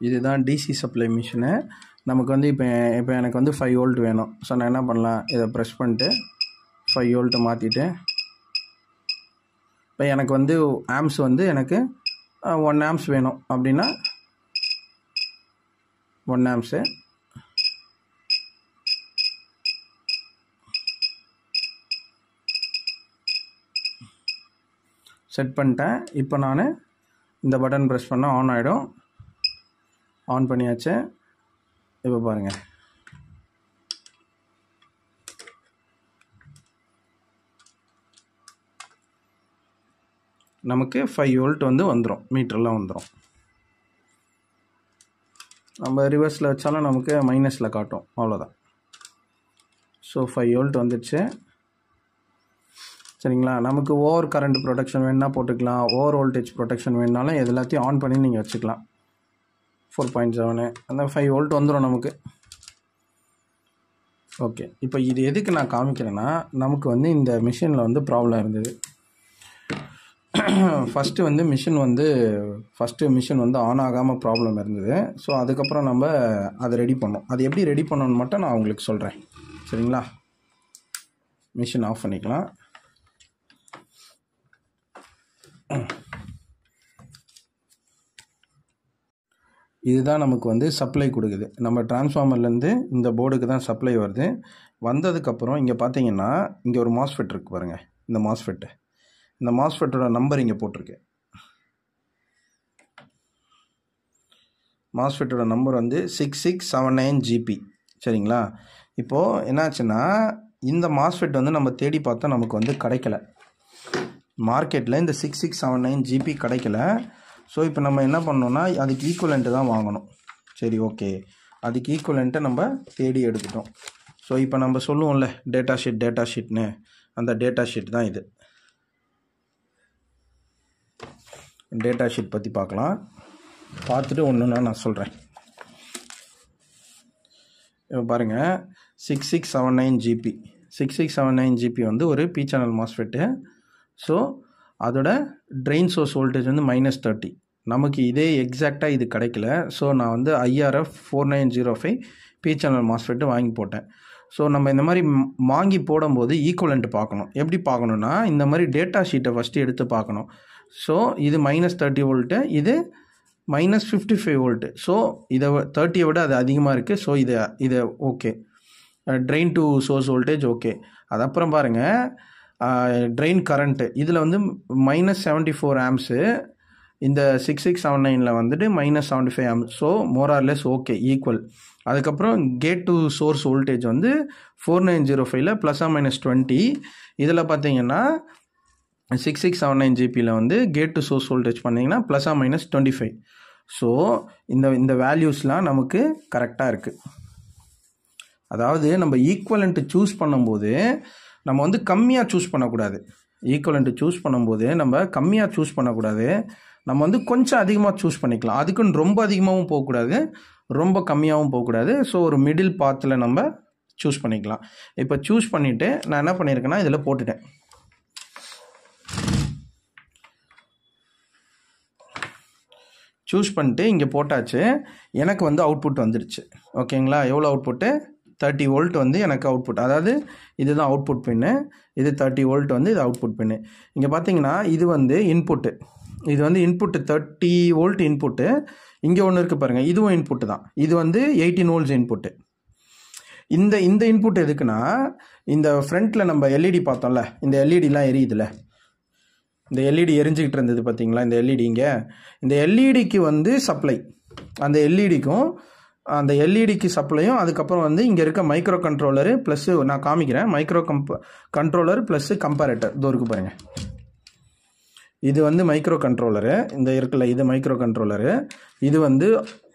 இதுதான் DC supply machine. நமக்கு வந்து இப்போ எனக்கு வந்து 5 வோல்ட் வேணும். ஸோ நான் என்ன பண்ணலாம், இதை ப்ரெஸ் பண்ணிட்டு 5 வோல்ட்டை மாற்றிட்டு, இப்போ எனக்கு வந்து ஆம்ஸ் வந்து எனக்கு 1 ஆம்ஸ் வேணும் அப்படின்னா 1 ஆம்ஸு செட் பண்ணிட்டேன். இப்போ நான் இந்த பட்டன் ப்ரெஸ் பண்ணால் ஆன் ஆகிடும். ஆன் பண்ணியாச்சு. இப்போ பாருங்கள், நமக்கு 5 வோல்ட் வந்து வந்துடும், மீட்டரில் வந்துடும். நம்ம ரிவர்ஸில் வச்சாலும் நமக்கு மைனஸில் காட்டும், அவ்வளோதான். ஸோ 5 வோல்ட் வந்துடுச்சு. சரிங்களா? நமக்கு ஓவர் கரண்ட் ப்ரொடெக்ஷன் வேணுன்னா போட்டுக்கலாம், ஓவர் வோல்டேஜ் ப்ரொடெக்ஷன் வேணுனாலும் இது எல்லாத்தையும் ஆன் பண்ணி நீங்கள் வச்சுக்கலாம். 4.7 அந்த 5 வோல்ட் வந்துடும் நமக்கு. ஓகே, இப்போ இது எதுக்கு நான் காமிக்கிறேன்னா, நமக்கு வந்து இந்த மிஷினில் வந்து ப்ராப்ளம் இருந்தது. ஃபஸ்ட்டு மிஷின் வந்து ஆன் ஆகாமல் ப்ராப்ளம் இருந்தது. ஸோ அதுக்கப்புறம் நம்ம அதை ரெடி பண்ணோம். அது எப்படி ரெடி பண்ணணும்னு மட்டும் நான் உங்களுக்கு சொல்கிறேன். சரிங்களா? மிஷின் ஆஃப் பண்ணிக்கலாம். இதுதான் நமக்கு வந்து சப்ளை கொடுக்குது. நம்ம டிரான்ஸ்ஃபார்மர்லேருந்து இந்த போர்டுக்கு தான் சப்ளை வருது. வந்ததுக்கப்புறம் இங்கே பார்த்தீங்கன்னா இங்கே ஒரு மாஸ்ஃபெட் இருக்குது பாருங்கள். இந்த மாஸ்ஃபெட்டோட நம்பர் இங்கே போட்டிருக்கு. மாஸ்ஃபெட்டோட நம்பர் வந்து 6679 GP. சரிங்களா? இப்போது என்னாச்சுன்னா, இந்த மாஸ்ஃபெட் வந்து நம்ம தேடி பார்த்தா நமக்கு வந்து கிடைக்கல. மார்க்கெட்டில் இந்த 6679 GP கிடைக்கல. ஸோ இப்போ நம்ம என்ன பண்ணோன்னா, அதுக்கு ஈக்குவலண்ட்டு தான் வாங்கணும். சரி, ஓகே, அதுக்கு ஈக்குவலண்ட்டை நம்ம தேடி எடுத்துட்டோம். ஸோ இப்போ நம்ம சொல்லுவோம்ல டேட்டா ஷீட்னு, அந்த டேட்டா ஷீட் தான் இது. டேட்டா ஷீட் பற்றி பார்க்கலாம். பார்த்துட்டு ஒன்றுன்னா நான் சொல்கிறேன். இப்போ பாருங்கள், 6679 GP. 6679 GP வந்து ஒரு பி சேனல் மாஸ்ஃபெட்டு. ஸோ அதோட ட்ரெயின் சோர்ஸ் வோல்டேஜ் வந்து -30. நமக்கு இதே எக்ஸாக்டாக இது கிடைக்கல. ஸோ நான் வந்து IRF 4905 பி சேனல் மாஸ்ஃபெட்டு வாங்கி போட்டேன். ஸோ நம்ம இந்த மாதிரி வாங்கி போடும்போது ஈக்குவலண்ட் பார்க்கணும். எப்படி பார்க்கணுன்னா, இந்த மாதிரி டேட்டா ஷீட்டை ஃபஸ்ட்டு எடுத்து பார்க்கணும். ஸோ இது -30 வோல்ட்டு, இது -55 வோல்ட்டு. ஸோ இதை 30 விட அது அதிகமாக இருக்குது. ஸோ இதை okay, train to source voltage okay. அதுக்கப்புறம் பாருங்கள், ட்ரெயின் கரண்ட்டு இதில் வந்து -74 ஆம்ஸு, இந்த 6679 வந்துட்டு -75 ஆம்ஸ். So மோரார்லெஸ் okay, equal. அதுக்கப்புறம் கேட் டு சோர்ஸ் வோல்டேஜ் வந்து 4905 ±20. இதில் பார்த்தீங்கன்னா 6679 GPயில் வந்து கேட் டு சோர்ஸ் வோல்டேஜ் பண்ணிங்கன்னா ±25. ஸோ இந்த வேல்யூஸ்லாம் நமக்கு கரெக்டாக இருக்குது. அதாவது நம்ம ஈக்குவலண்ட்டு சூஸ் பண்ணும்போது நம்ம வந்து கம்மியாக சூஸ் பண்ணக்கூடாது. ஈக்குவலண்ட்டு சூஸ் பண்ணும்போது நம்ம கம்மியாக சூஸ் பண்ணக்கூடாது. நம்ம வந்து கொஞ்சம் அதிகமாக சூஸ் பண்ணிக்கலாம். அதுக்குன்னு ரொம்ப அதிகமாகவும் போகக்கூடாது, ரொம்ப கம்மியாகவும் போகக்கூடாது. ஸோ ஒரு மிடில் பாத்தில் நம்ம சூஸ் பண்ணிக்கலாம். இப்போ சூஸ் பண்ணிவிட்டு நான் என்ன பண்ணியிருக்கேன்னா, இதில் போட்டுட்டேன். சூஸ் பண்ணிட்டு இங்கே போட்டாச்சு. எனக்கு வந்து அவுட்புட் வந்துடுச்சு. ஓகேங்களா? எவ்வளோ அவுட்புட்டு? 30 வோல்ட் வந்து எனக்கு அவுட்புட். அதாவது இதுதான் அவுட்புட் பின்னு, இது 30 வோல்ட் வந்து இது அவுட்புட் பின்னு. இங்கே பார்த்தீங்கன்னா இது வந்து இன்புட்டு. இது வந்து இன்புட்டு 30 வோல்ட் இன்புட்டு. இங்கே ஒன்று இருக்குது பாருங்கள், இதுவும் இன்புட்டு தான். இது வந்து 18 வோல்ட்ஸ் இன்புட்டு. இந்த இன்புட் எதுக்குன்னா, இந்த ஃப்ரண்ட்டில் நம்ம எல்இடி பார்த்தோம்ல, இந்த எல்இடிலாம் எரியுதுல்ல, இந்த எல்இடி எரிஞ்சிக்கிட்டு இருந்தது பார்த்தீங்களா, இந்த எல்இடி இங்கே, இந்த எல்இடிக்கு வந்து சப்ளை, அந்த எல்இடிக்கும் அந்த எல்இடிக்கு சப்ளையும். அதுக்கப்புறம் வந்து இங்கே இருக்க மைக்ரோ கண்ட்ரோலரு ப்ளஸ்ஸு நான் காமிக்கிறேன். மைக்ரோ கண்ட்ரோலர் ப்ளஸ்ஸு கம்பேரேட்டர் இதோ இருக்குது பாருங்கள். இது வந்து மைக்ரோ கண்ட்ரோலரு, இந்த இருக்குல்ல இது மைக்ரோ கண்ட்ரோலரு, இது வந்து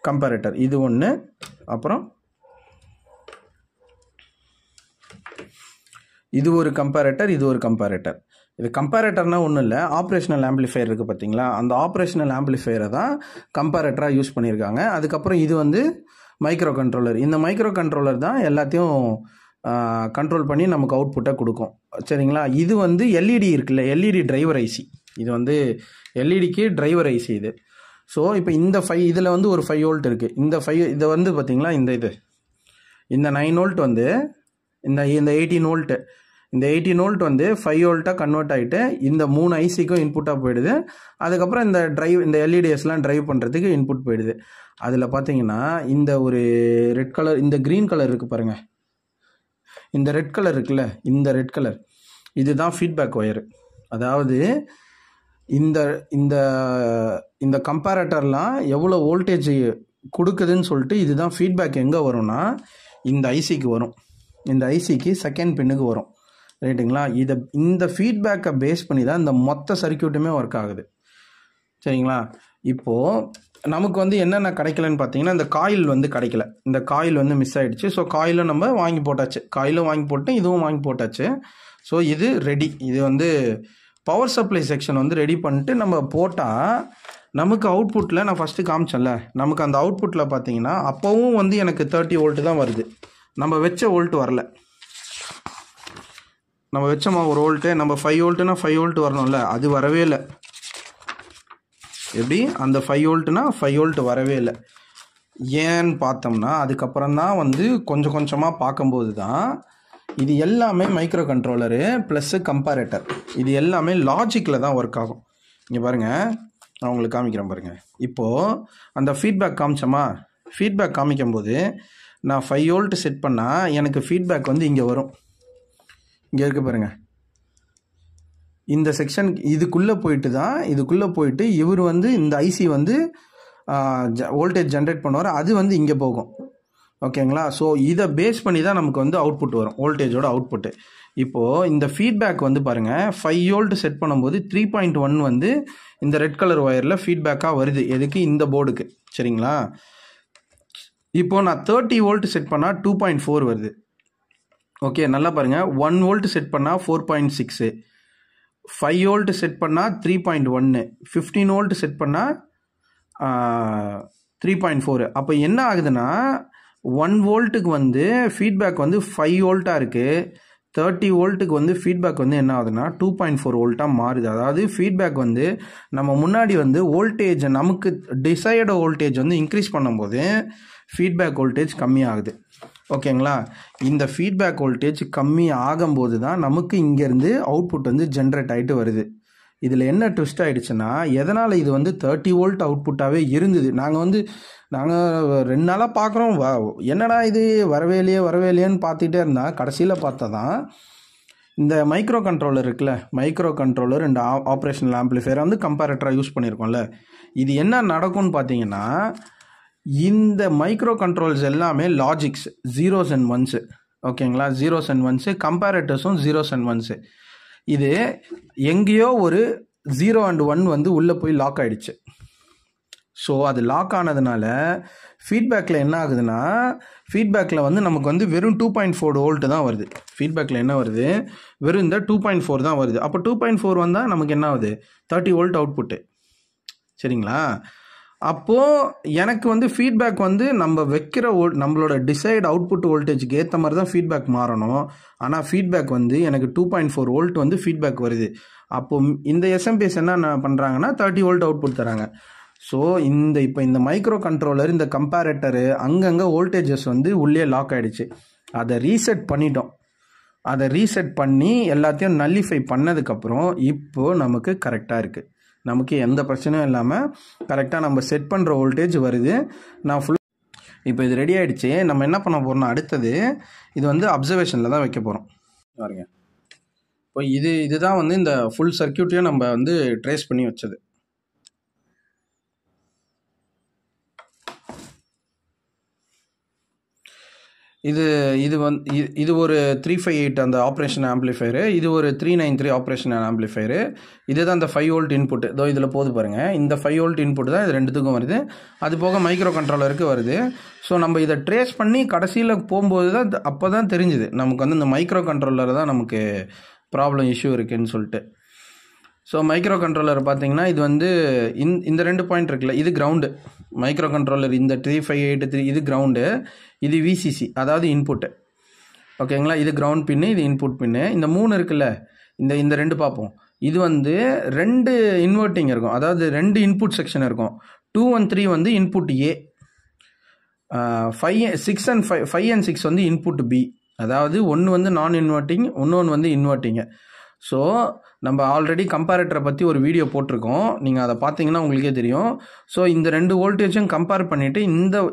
கம்பேரேட்டர், இது ஒன்று. அப்புறம் இது ஒரு கம்பேரேட்டர், இது ஒரு கம்பேரேட்டர். இது கம்பேரேட்டர்னால் ஒன்றும் இல்லை, ஆப்ரேஷனல் ஆம்பிளிஃபையர் இருக்குது பார்த்தீங்களா, அந்த ஆப்ரேஷனல் ஆம்பிளிஃபையரை தான் கம்பேரேட்டராக யூஸ் பண்ணியிருக்காங்க. அதுக்கப்புறம் இது வந்து மைக்ரோ கண்ட்ரோலர். இந்த மைக்ரோ கண்ட்ரோலர் தான் எல்லாத்தையும் கண்ட்ரோல் பண்ணி நமக்கு அவுட்புட்டை கொடுக்கும். சரிங்களா? இது வந்து எல்இடி இருக்குல்ல, எல்இடி டிரைவர் ஐசி. இது வந்து எல்இடிக்கு டிரைவர் ஐசி இது. ஸோ இப்போ இந்த 5 இதில் வந்து ஒரு 5 வோல்ட் இருக்குது. இந்த 5 இதை வந்து பார்த்திங்களா இந்த 9 வோல்ட் வந்து இந்த 18 வோல்ட்டு, இந்த 18 வோல்ட் வந்து 5 வோல்ட்டாக கன்வெர்ட் ஆகிட்டு இந்த 3 ஐசிக்கும் இன்புட்டாக போயிடுது. அதுக்கப்புறம் இந்த எல்இடிஎஸ்லாம் ட்ரைவ் பண்ணுறதுக்கு இன்புட் போயிடுது. அதில் பார்த்தீங்கன்னா இந்த ஒரு ரெட் கலர், இந்த க்ரீன் கலர் இருக்குது பாருங்கள், இந்த ரெட் கலர் இருக்குல்ல, இந்த ரெட் கலர் இதுதான் ஃபீட்பேக் ஒயரு. அதாவது இந்த இந்த இந்த கம்பேரட்டர்லாம் எவ்வளோ வோல்டேஜ் கொடுக்குதுன்னு சொல்லிட்டு இதுதான் ஃபீட்பேக் எங்கே வரும்னா இந்த ஐசிக்கு வரும், இந்த ஐசிக்கு செகண்ட் பின்னுக்கு வரும். ரைட்டுங்களா? இந்த ஃபீட்பேக்கை பேஸ் பண்ணி தான் இந்த மொத்த சர்க்கியூட்டுமே ஒர்க் ஆகுது. சரிங்களா? இப்போது நமக்கு வந்து என்னென்ன கிடைக்கலன்னு பார்த்தீங்கன்னா, இந்த காயில் வந்து கிடைக்கல, இந்த காயில் வந்து மிஸ் ஆகிடுச்சு. ஸோ காயிலும் நம்ம வாங்கி போட்டாச்சு, காயிலும் வாங்கி போட்டு இதுவும் வாங்கி போட்டாச்சு. ஸோ இது ரெடி. இது வந்து பவர் சப்ளை செக்ஷன் வந்து ரெடி பண்ணிட்டு நம்ம போட்டால் நமக்கு அவுட்புட்டில் நான் ஃபஸ்ட்டு காமிச்சேன்ல, நமக்கு அந்த அவுட்புட்டில் பார்த்தீங்கன்னா அப்போவும் வந்து எனக்கு 30 வோல்ட்டு தான் வருது. நம்ம வச்ச வோல்ட் வரல, நம்ம வச்சோமா ஒரு வோல்ட்டு, நம்ம 5 வோல்ட்டுனா 5 வோல்ட் வரணும்ல, அது வரவே இல்லை. எப்படி அந்த 5 வோல்ட்டுனா 5 வோல்ட் வரவே இல்லை. ஏன்னு பார்த்தோம்னா அதுக்கப்புறம் தான் வந்து கொஞ்சம் கொஞ்சமாக பார்க்கும்போது தான் இது எல்லாமே மைக்ரோ கண்ட்ரோலரு ப்ளஸ்ஸு கம்பேரேட்டர், இது எல்லாமே லாஜிக்கில் தான் ஒர்க் ஆகும். இங்கே பாருங்கள், நான் உங்களுக்கு காமிக்கிறேன் பாருங்கள். இப்போது அந்த ஃபீட்பேக் காமிச்சோமா, ஃபீட்பேக் காமிக்கும்போது நான் 5 வோல்ட் செட் பண்ணால் எனக்கு ஃபீட்பேக் வந்து இங்கே வரும். இங்கே இருக்குது பாருங்கள், இந்த செக்ஷன் இதுக்குள்ளே போயிட்டு இவர் வந்து இந்த ஐசி வந்து வோல்டேஜ் ஜென்ரேட் பண்ணுவார், அது வந்து இங்கே போகும். ஓகேங்களா? ஸோ இதை பேஸ் பண்ணி தான் நமக்கு வந்து அவுட்புட் வரும், வோல்டேஜோட அவுட்புட்டு. இப்போது இந்த ஃபீட்பேக் வந்து பாருங்கள், 5 வோல்ட் செட் பண்ணும்போது 3.1 வந்து இந்த ரெட் கலர் ஒயரில் ஃபீட்பேக்காக வருது. எதுக்கு? இந்த போர்டுக்கு. சரிங்களா? இப்போது நான் 30 வோல்ட் செட் பண்ணால் 2.4 வருது. ஓகே, நல்லா பாருங்கள். 1 வோல்ட் செட் பண்ணால் 4.6, 5 வோல்ட் செட் பண்ணால் 3.1, 15 வோல்ட் செட் பண்ணால் 3.4. அப்போ என்ன ஆகுதுன்னா 1 வோல்ட்டுக்கு வந்து ஃபீட்பேக் வந்து 5 வோல்ட்டாக இருக்குது, 30 வோல்ட்டுக்கு வந்து ஃபீட்பேக் வந்து என்ன ஆகுதுன்னா 2.4 வோல்ட்டாக மாறுது. அதாவது ஃபீட்பேக் வந்து நம்ம முன்னாடி வந்து வோல்டேஜ் நமக்கு டிசைர்டு வோல்டேஜ் வந்து இன்க்ரீஸ் பண்ணும்போது ஃபீட்பேக் வோல்டேஜ் கம்மியாகுது. ஓகேங்களா? இந்த ஃபீட்பேக் வோல்டேஜ் கம்மி ஆகும்போது தான் நமக்கு இங்கேருந்து அவுட்புட் வந்து ஜென்ரேட் ஆகிட்டு வருது. இதில் என்ன ட்விஸ்ட் ஆகிடுச்சுன்னா, எதனால் இது வந்து 30 வோல்ட் அவுட்புட்டாகவே இருந்தது. நாங்கள் 2 நாளாக பார்க்குறோம், என்னடா இது வரவே இல்லையேன்னு பார்த்துட்டே இருந்தால் கடைசியில் பார்த்தா தான் இந்த மைக்ரோ கண்ட்ரோலர் இருக்குல்ல, மைக்ரோ கண்ட்ரோலர் இந்த ஆப்ரேஷனல் ஆம்பிளிஃபையர் வந்து கம்பேரேட்டராக யூஸ் பண்ணியிருக்கோம்ல, இது என்ன நடக்கும்னு பார்த்தீங்கன்னா இந்த மைக்ரோ கண்ட்ரோல்ஸ் எல்லாமே லாஜிக்ஸ் 0s and 1s. ஓகேங்களா? 0s and 1s, கம்பேரேட்டர்ஸும் 0s and 1s. இது எங்கேயோ ஒரு 0 and 1 வந்து உள்ளே போய் லாக் ஆகிடுச்சு. ஸோ அது லாக் ஆனதுனால ஃபீட்பேக்கில் என்ன ஆகுதுன்னா, ஃபீட்பேக்கில் வந்து நமக்கு வந்து வெறும் 2.4 வோல்ட் தான் வருது. ஃபீட்பேக்கில் என்ன வருது? வெறும் இந்த 2.4 தான் வருது. அப்போ 2.4 வந்தால் நமக்கு என்ன ஆகுது? 30 வோல்ட் அவுட்புட்டு. சரிங்களா? அப்போது எனக்கு வந்து ஃபீட்பேக் வந்து நம்ம வைக்கிற நம்மளோட டிசைட் அவுட்புட் வோல்டேஜுக்கு ஏற்ற மாதிரி தான் ஃபீட்பேக் மாறணும். ஆனால் ஃபீட்பேக் வந்து எனக்கு 2.4 வோல்ட் வந்து ஃபீட்பேக் வருது. அப்போது இந்த எஸ்எம்பிஎஸ் என்ன பண்ணுறாங்கன்னா 30 வோல்ட் அவுட்புட் தராங்க. ஸோ இப்போ இந்த மைக்ரோ கண்ட்ரோலர், இந்த கம்பேரேட்டரு அங்கங்கே வோல்டேஜஸ் வந்து உள்ளே லாக் ஆகிடுச்சு. அதை ரீசெட் பண்ணிட்டோம். அதை ரீசெட் பண்ணி எல்லாத்தையும் நல்லிஃபை பண்ணதுக்கப்புறம் இப்போது நமக்கு கரெக்டாக இருக்குது. நமக்கு எந்த பிரச்சனையும் இல்லாமல் கரெக்டாக நம்ம செட் பண்ணுற வோல்டேஜ் வருது. நான் இப்போ இது ரெடி ஆகிடுச்சு. நம்ம என்ன பண்ண போகிறோம்னா அடுத்தது இது வந்து அப்சர்வேஷனில் தான் வைக்க போகிறோம். பாருங்க, இப்போ இதுதான் வந்து இந்த ஃபுல் சர்க்கியூட்டையும் நம்ம வந்து ட்ரேஸ் பண்ணி வச்சது. இது ஒரு 358 அந்த ஆப்ரேஷன் ஆம்பிளிஃபையரு, இது ஒரு 393 ஆப்ரேஷன் ஆம்பிளிஃபையரு. இதுதான் அந்த 5 வோல்ட் இன்புட். இதோ இதில் போது பாருங்கள், இந்த 5 வோல்ட் இன்புட் தான் இது ரெண்டுத்துக்கும் வருது. அது போக மைக்ரோ கண்ட்ரோலருக்கு வருது. ஸோ நம்ம இதை ட்ரேஸ் பண்ணி கடைசியில் போகும்போது தான் அப்போ தான் தெரிஞ்சுது நமக்கு வந்து இந்த மைக்ரோ கண்ட்ரோலர் தான் நமக்கு ப்ராப்ளம் இஷ்யூ இருக்குதுன்னு சொல்லிட்டு. ஸோ மைக்ரோ கண்ட்ரோலர் பார்த்தீங்கன்னா இது வந்து இந்த 2 பாயிண்ட் இருக்குல்ல, இது கிரவுண்டு. மைக்ரோ கண்ட்ரோலர் இந்த 3583 இது கிரவுண்டு, இது விசிசி அதாவது இன்புட்டு. ஓகேங்களா? இது கிரவுண்ட் பின்னு, இது இன்புட் பின்னு. இந்த 3 இருக்குல்ல, இந்த 2 பார்ப்போம். இது வந்து 2 இன்வெர்ட்டிங் இருக்கும், அதாவது 2 இன்புட் செக்ஷன் இருக்கும். 213 வந்து இன்புட் ஏ, 5 and 6 வந்து இன்புட் பி. அதாவது ஒன்று வந்து நான் இன்வெர்ட்டிங், இன்னொன்று வந்து இன்வெர்ட்டிங்க. ஸோ நம்ம ஆல்ரெடி கம்பேரேட்டரை பற்றி ஒரு வீடியோ போட்டிருக்கோம், நீங்கள் அதை பார்த்தீங்கன்னா உங்களுக்கே தெரியும். ஸோ இந்த 2 வோல்டேஜும் கம்பேர் பண்ணிவிட்டு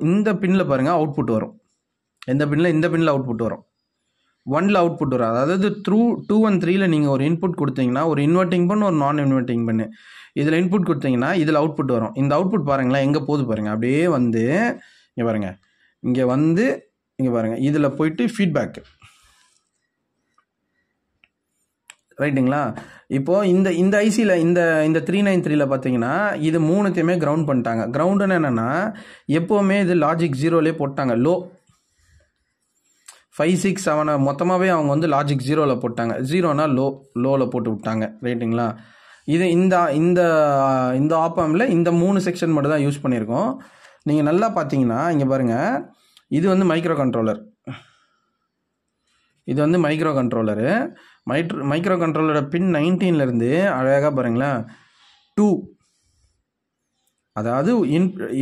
இந்த பின்னில் பாருங்கள் அவுட்புட் வரும். இந்த பின்னில் அவுட்புட் வரும், 1ல் அவுட்புட் வரும். அதாவது 2 and 3ல் நீங்கள் ஒரு இன்புட் கொடுத்தீங்கன்னா, ஒரு இன்வெர்ட்டிங் பண்ணு ஒரு நான் இன்வெர்ட்டிங் பண்ணு, இதில் இன்புட் கொடுத்தீங்கன்னா இதில் அவுட்புட் வரும். இந்த அவுட்புட் பாருங்களேன் எங்கே போகுது பாருங்கள், அப்படியே வந்து இங்கே பாருங்கள், இங்கே வந்து இங்கே பாருங்கள், இதில் போயிட்டு ஃபீட்பேக்கு, ரைட்டுங்களா? இப்போது இந்த ஐசியில் இந்த 393ல் பார்த்தீங்கன்னா இது 3த்தையுமே கிரவுண்ட் பண்ணிட்டாங்க. கிரவுண்டுன்னு என்னென்னா எப்போவுமே இது லாஜிக் 0லே போட்டாங்க. லோ 5, 6, 7 மொத்தமாகவே அவங்க வந்து லாஜிக் 0ல் போட்டாங்க. 0னா லோவில் போட்டு விட்டாங்க, ரைட்டுங்களா? இது இந்த ஆப்பாமில் இந்த 3 செக்ஷன் மட்டும் தான் யூஸ் பண்ணியிருக்கோம். நீங்கள் நல்லா பார்த்தீங்கன்னா இங்கே பாருங்கள், இது வந்து மைக்ரோ கண்ட்ரோலர், இது வந்து மைக்ரோ கண்ட்ரோலரு. மைக்ரோ கண்ட்ரோலரோட பின் 19லேருந்து அழகாக பாருங்களேன் 2, அதாவது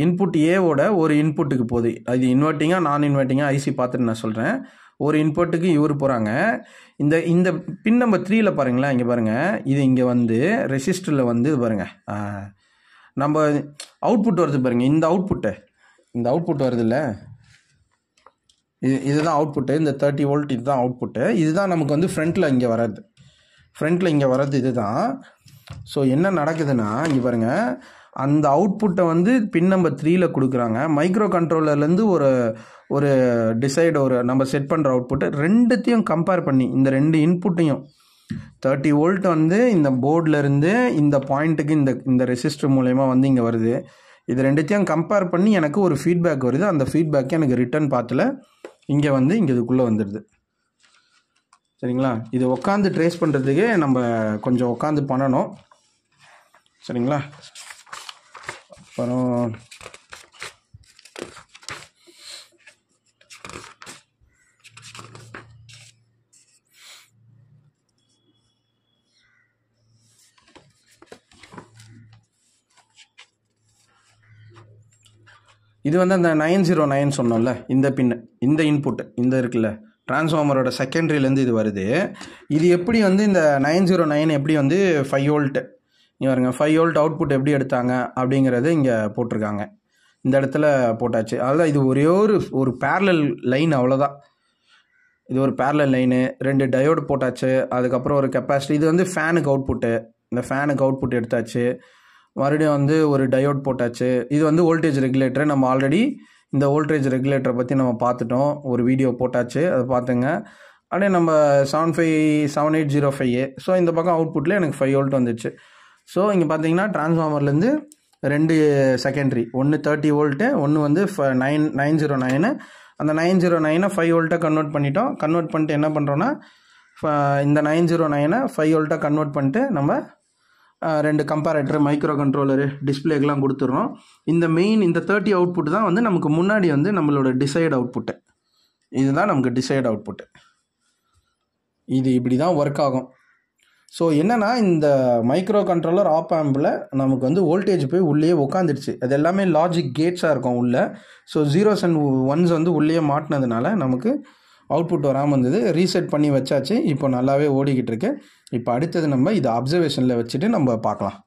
இன்புட் ஏவோட ஒரு இன்புட்டுக்கு போகுது. அது இன்வெர்ட்டிங்காக நான் இன்வெர்ட்டிங்காக ஐசி பார்த்துட்டு நான் சொல்கிறேன். ஒரு இன்புட்டுக்கு இவர் போகிறாங்க. இந்த பின் நம்பர் 3ல் பாருங்களேன், இங்கே பாருங்கள், இது இங்கே வந்து ரெசிஸ்டரில் வந்து இது பாருங்கள், நம்ம அவுட்புட் வருது பாருங்கள், இந்த அவுட்புட் வருது இல்லை, இதுதான் அவுட்புட்டு. இந்த 30 வோல்ட் இதுதான் அவுட்புட்டு. இதுதான் நமக்கு வந்து ஃப்ரண்ட்டில் இங்கே வர்றது இதுதான். ஸோ என்ன நடக்குதுன்னா இங்கே பாருங்கள், அந்த அவுட்புட்டை வந்து பின் நம்பர் 3ல் கொடுக்குறாங்க. மைக்ரோ கண்ட்ரோலர்லேருந்து ஒரு டிசைட் நம்ம செட் பண்ணுற அவுட்புட்டு ரெண்டுத்தையும் கம்பேர் பண்ணி, இந்த 2 இன்புட்டையும் 30 வோல்ட் வந்து இந்த போர்டிலேருந்து இந்த பாயிண்ட்டுக்கு இந்த ரெசிஸ்டர் மூலயமா வந்து இங்கே வருது. இது ரெண்டுத்தையும் கம்பேர் பண்ணி எனக்கு ஒரு ஃபீட்பேக் வருது. அந்த ஃபீட்பேக்கு எனக்கு ரிட்டர்ன் பாத்தில் இங்கே இதுக்குள்ளே வந்துடுது, சரிங்களா? இது உட்காந்து ட்ரேஸ் பண்ணுறதுக்கே நம்ம கொஞ்சம் உட்காந்து பண்ணணும், சரிங்களா? அப்புறம் இது வந்து அந்த 909 சொன்னோம்ல, இந்த பின்னு, இந்த இன்புட்டு இந்த இருக்குல்ல, டிரான்ஸ்ஃபார்மரோட செகண்டரியிலேருந்து இது வருது. இது எப்படி வந்து இந்த 909 எப்படி வந்து 5 வோல்ட், இங்கே பாருங்க 5 வோல்ட் அவுட்புட் எப்படி எடுத்தாங்க அப்படிங்கிறது இங்கே போட்டிருக்காங்க. இந்த இடத்துல போட்டாச்சு. அதுதான் இது ஒரே ஒரு பேரலல் லைன், அவ்வளோதான். இது ஒரு பேரலல் லைனு, 2 டயோடு போட்டாச்சு. அதுக்கப்புறம் ஒரு கெப்பாசிட்டி, இது வந்து ஃபேனுக்கு அவுட்புட்டு, இந்த ஃபேனுக்கு அவுட்புட் எடுத்தாச்சு. மறுபடியும் வந்து ஒரு டயோட் போட்டாச்சு. இது வந்து வோல்டேஜ் ரெகுலேட்டர். நம்ம ஆல்ரெடி இந்த வோல்டேஜ் ரெகுலேட்டரை பற்றி நம்ம பார்த்துட்டோம், ஒரு வீடியோ போட்டாச்சு, அதை பார்த்துங்க. அப்படியே நம்ம 7805A. ஸோ இந்த பக்கம் அவுட்புட்டில் எனக்கு 5 வோல்ட் வந்துச்சு. ஸோ இங்கே பார்த்தீங்கன்னா டிரான்ஸ்ஃபார்மர்லேருந்து 2 செகண்டரி, ஒன்று 30 வோல்ட்டு, ஒன்று வந்து 909. அந்த 909 5 வோல்ட்டாக கன்வெர்ட் பண்ணிட்டோம். கன்வெர்ட் பண்ணிட்டு என்ன பண்ணுறோன்னா, இந்த 909 5 வோல்ட்டாக கன்வெர்ட் பண்ணிட்டு நம்ம 2 கம்பேரேட்டர், மைக்ரோ கண்ட்ரோலரு, டிஸ்பிளேக்கெலாம் கொடுத்துட்றோம். இந்த 30 அவுட்புட் தான் வந்து நமக்கு முன்னாடி வந்து நம்மளோட டிசைட் அவுட்புட்டு. இதுதான் நமக்கு டிசைட் அவுட்புட்டு. இது இப்படி தான் ஒர்க் ஆகும். ஸோ என்னென்னா, இந்த மைக்ரோ கண்ட்ரோலர் ஆப் ஆம்பில் நமக்கு வந்து வோல்டேஜ் போய் உள்ளே உட்காந்துடுச்சு. அது எல்லாமே லாஜிக் கேட்ஸாக இருக்கும் உள்ளே. ஸோ 0s and 1s வந்து உள்ளே மாட்டினதுனால நமக்கு அவுட்புட் வராமல் இருந்தது. ரீசெட் பண்ணி வச்சாச்சு. இப்போ நல்லாவே ஓடிக்கிட்டு இருக்கு. இப்போ அடுத்தது நம்ம இதை அப்சர்வேஷனில் வச்சுட்டு நம்ம பார்க்கலாம்.